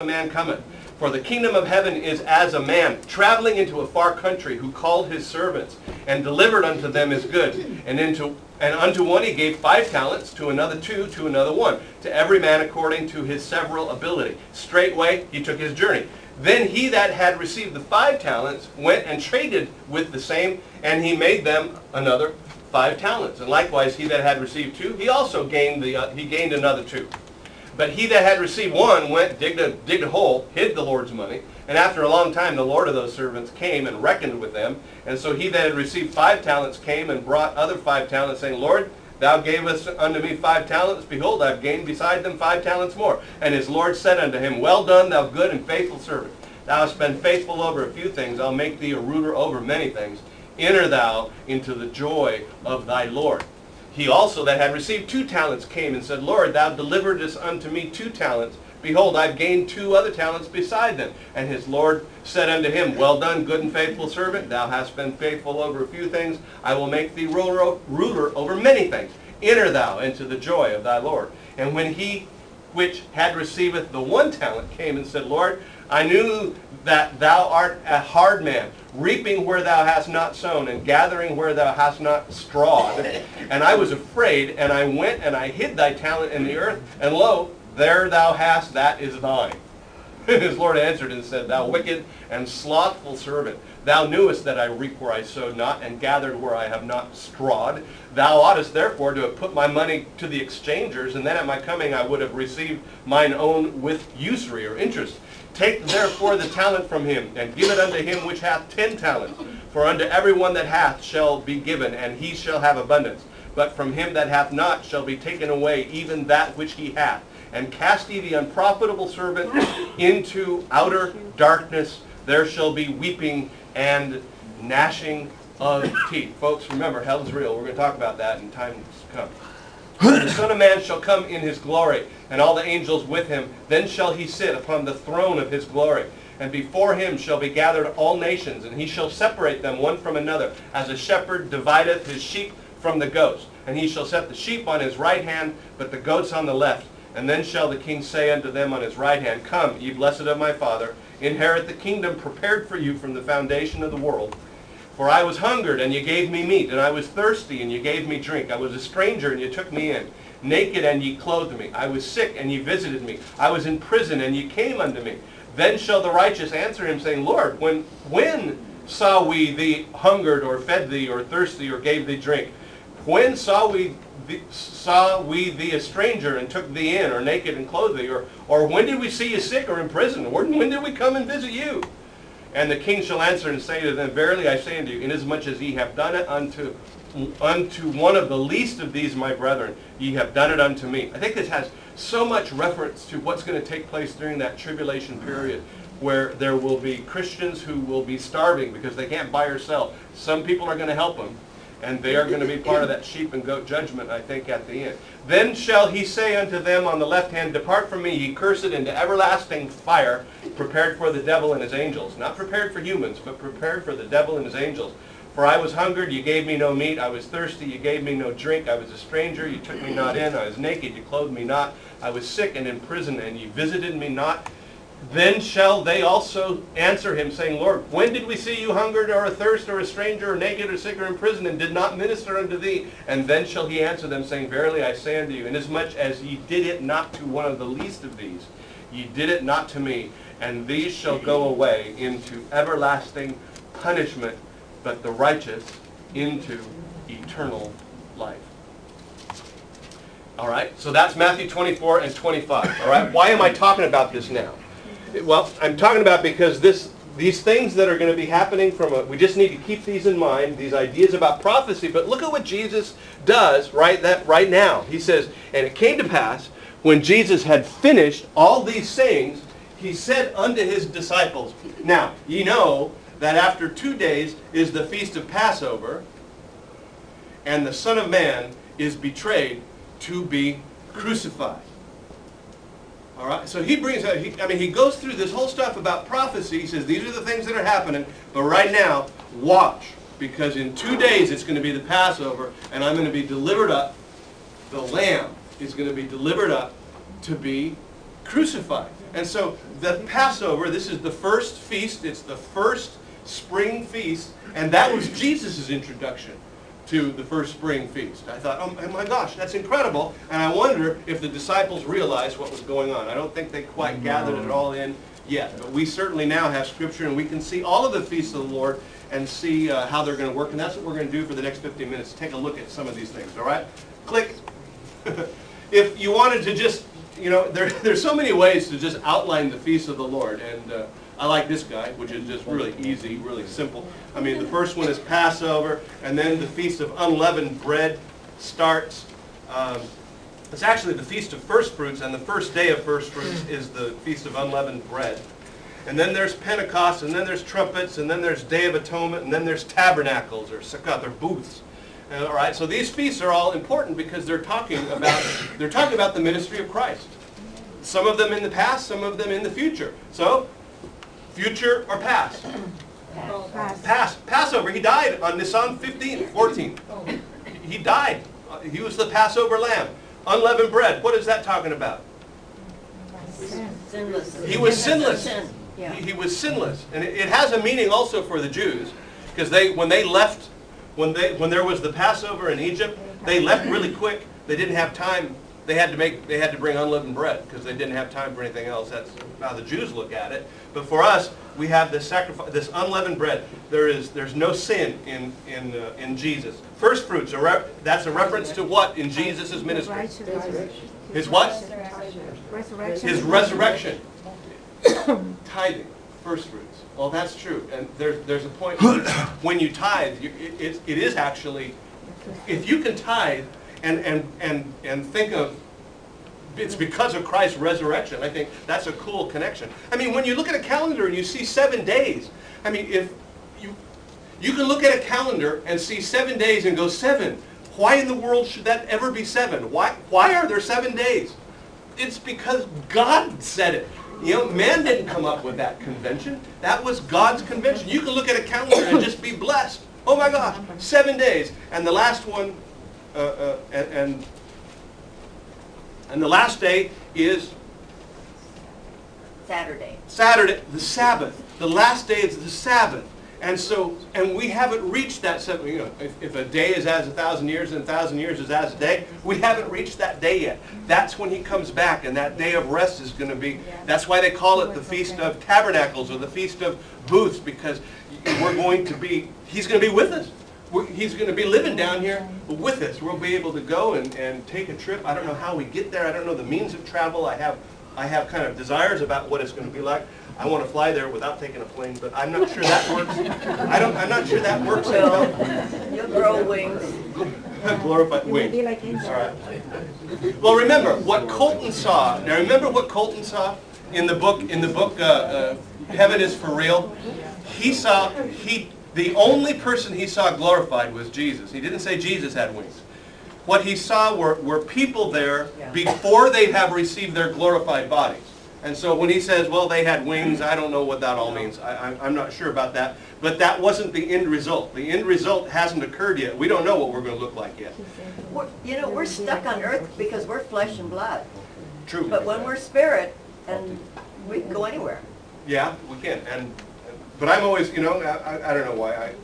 a man cometh. For the kingdom of heaven is as a man traveling into a far country, who called his servants, and delivered unto them his goods. And unto one he gave 5 talents, to another 2, to another 1, to every man according to his several ability. Straightway he took his journey. Then he that had received the 5 talents went and traded with the same, and he made them another 5 talents. And likewise he that had received 2, he also gained another 2. But he that had received 1 went, digged a hole, hid the Lord's money, and after a long time the Lord of those servants came and reckoned with them. And so he that had received 5 talents came and brought other 5 talents, saying, Lord, thou gavest unto me 5 talents. Behold, I have gained beside them 5 talents more. And his Lord said unto him, Well done, thou good and faithful servant. Thou hast been faithful over a few things. I'll make thee a ruler over many things. Enter thou into the joy of thy Lord. He also that had received 2 talents came and said, Lord, thou deliveredest unto me 2 talents. Behold, I've gained 2 other talents beside them. And his Lord said unto him, Well done, good and faithful servant. Thou hast been faithful over a few things. I will make thee ruler over many things. Enter thou into the joy of thy Lord. And when he which had received the 1 talent came and said, Lord, I knew that thou art a hard man, reaping where thou hast not sown, and gathering where thou hast not strawed. And I was afraid, and I went and I hid thy talent in the earth, and lo, there thou hast, that is thine. His Lord answered and said, Thou wicked and slothful servant, thou knewest that I reap where I sowed not, and gathered where I have not strawed. Thou oughtest therefore to have put my money to the exchangers, and then at my coming I would have received mine own with usury or interest. Take therefore the talent from him, and give it unto him which hath 10 talents. For unto every one that hath shall be given, and he shall have abundance. But from him that hath not shall be taken away even that which he hath. And cast ye the unprofitable servant into outer darkness. There shall be weeping and gnashing of teeth. Folks, remember, hell is real. We're going to talk about that in times to come. The Son of Man shall come in his glory, and all the angels with him. Then shall he sit upon the throne of his glory. And before him shall be gathered all nations, and he shall separate them one from another, as a shepherd divideth his sheep from the goats. And he shall set the sheep on his right hand, but the goats on the left. And then shall the king say unto them on his right hand, Come, ye blessed of my Father, inherit the kingdom prepared for you from the foundation of the world. For I was hungered, and ye gave me meat, and I was thirsty, and ye gave me drink. I was a stranger, and ye took me in. Naked, and ye clothed me. I was sick, and ye visited me. I was in prison, and ye came unto me. Then shall the righteous answer him, saying, Lord, when saw we thee hungered, or fed thee, or thirsty, or gave thee drink? When saw we thee a stranger, and took thee in, or naked, and clothed thee? Or when did we see you sick, or in prison? Or when did we come and visit you? And the king shall answer and say to them, Verily I say unto you, inasmuch as ye have done it unto one of the least of these my brethren, ye have done it unto me. I think this has so much reference to what's going to take place during that tribulation period, where there will be Christians who will be starving because they can't buy or sell. Some people are going to help them, and they are going to be part of that sheep and goat judgment, I think, at the end. Then shall he say unto them on the left hand, Depart from me, ye cursed, into everlasting fire, prepared for the devil and his angels. Not prepared for humans, but prepared for the devil and his angels. For I was hungered, ye gave me no meat. I was thirsty, ye gave me no drink. I was a stranger, ye took me not in. I was naked, ye clothed me not. I was sick and in prison, and ye visited me not. Then shall they also answer him, saying, Lord, when did we see you hungered, or athirst, or a stranger, or naked, or sick, or in prison, and did not minister unto thee? And then shall he answer them, saying, Verily I say unto you, inasmuch as ye did it not to one of the least of these, ye did it not to me. And these shall go away into everlasting punishment, but the righteous into eternal life. All right, so that's Matthew 24 and 25. All right, why am I talking about this now? Well, I'm talking about because these things that are going to be happening we just need to keep these in mind, these ideas about prophecy. But look at what Jesus does right now. He says, And it came to pass, when Jesus had finished all these sayings, he said unto his disciples, Now, ye know that after 2 days is the feast of Passover, and the Son of Man is betrayed to be crucified. All right, so he goes through this whole stuff about prophecy. He says, these are the things that are happening, but right now, watch, because in 2 days it's going to be the Passover, and I'm going to be delivered up. The Lamb is going to be delivered up to be crucified. And so the Passover, this is the first feast. It's the first spring feast. And that was Jesus' introduction to the first spring feast. I thought, oh my gosh, that's incredible. And I wonder if the disciples realized what was going on. I don't think they quite gathered it all in yet. But we certainly now have Scripture, and we can see all of the feasts of the Lord and see how they're going to work. And that's what we're going to do for the next 15 minutes. Take a look at some of these things, all right? Click. If you wanted to just, you know, there's so many ways to just outline the feasts of the Lord. And I like this guy, which is just really easy, really simple. I mean, the first one is Passover, and then the Feast of Unleavened Bread starts. It's actually the Feast of First Fruits, and the first day of First Fruits is the Feast of Unleavened Bread. And then there's Pentecost, and then there's trumpets, and then there's Day of Atonement, and then there's tabernacles, or sukkot, or booths. All right, so these feasts are all important because they're talking about the ministry of Christ. Some of them in the past, some of them in the future. So, future or past? Past. Passover. He died on Nisan 14. He died. He was the Passover lamb. Unleavened bread. What is that talking about? Sinless. He was sinless. Yeah. He was sinless, and it has a meaning also for the Jews, because when they left, when there was the Passover in Egypt, they left really quick. They didn't have time. They had to bring unleavened bread because they didn't have time for anything else. That's how the Jews look at it. But for us, we have this sacrifice, this unleavened bread. There's no sin in Jesus. First fruits that's a reference to what in Jesus' ministry? His what? His resurrection. Tithing, first fruits. Well, that's true. And there's a point when you tithe, it is actually, if you can tithe and think of it's because of Christ's resurrection, I think that's a cool connection. I mean, when you look at a calendar and you see 7 days, I mean, if you can look at a calendar and see 7 days and go 7. Why in the world should that ever be 7? Why are there 7 days? It's because God said it. You know, man didn't come up with that convention. That was God's convention. You can look at a calendar and just be blessed. Oh my gosh, 7 days. And the last one, and the last day is Saturday. Saturday, the Sabbath. The last day is the Sabbath. And we haven't reached that, you know, if a day is as 1,000 years and 1,000 years is as a day, we haven't reached that day yet. That's when he comes back, and that day of rest is going to be, that's why they call it the Feast of Tabernacles or the Feast of Booths, because he's going to be with us. He's going to be living down here with us. We'll be able to go and take a trip. I don't know how we get there. I don't know the means of travel. I have kind of desires about what it's going to be like. I want to fly there without taking a plane, but I'm not sure that works. I'm not sure that works. You'll grow wings. Glorified wings. All right. Well, remember what Colton saw. Now, remember what Colton saw in the book. Heaven is for Real. The only person he saw glorified was Jesus. He didn't say Jesus had wings. What he saw were people there before they have received their glorified bodies. And so when he says, well, they had wings, I don't know what that all means. I'm not sure about that. But that wasn't the end result. The end result hasn't occurred yet. We don't know what we're going to look like yet. We're stuck on earth because we're flesh and blood. True. But when we're spirit, and we can go anywhere. Yeah, we can. But I'm always, you know, I don't know why.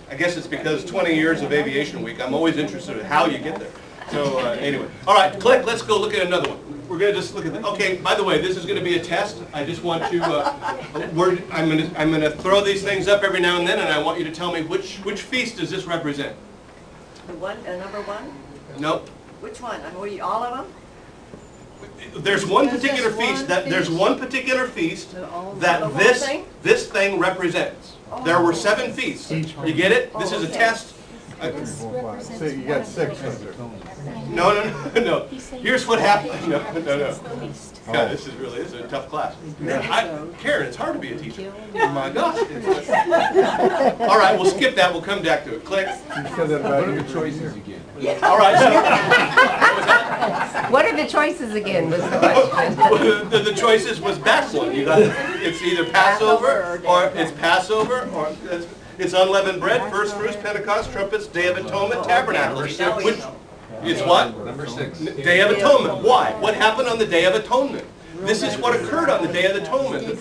I guess it's because 20 years of Aviation Week, I'm always interested in how you get there. So anyway. All right, click. Let's go look at another one. We're going to just look at that. Okay, by the way, this is going to be a test. I just want you, I'm going to throw these things up every now and then, and I want you to tell me which feast does this represent? The one, number one? Nope. Which one? I mean, all of them? There's one particular feast that this thing represents. There were 7 feasts. You get it? This is a test. So you got 6. No. Here's what happened. No. God, this is a tough class. Karen, it's hard to be a teacher. Oh my gosh. All right, we'll skip that. We'll come back to it. Click. What are the choices again? All right. What are the choices again was the question. The choices was back one. You got it's either Passover or it's unleavened bread, first fruits, Pentecost, trumpets, Day of Atonement, Tabernacles. It's what? Number 6. Day of Atonement. Why? What happened on the Day of Atonement? This is what occurred on the Day of Atonement.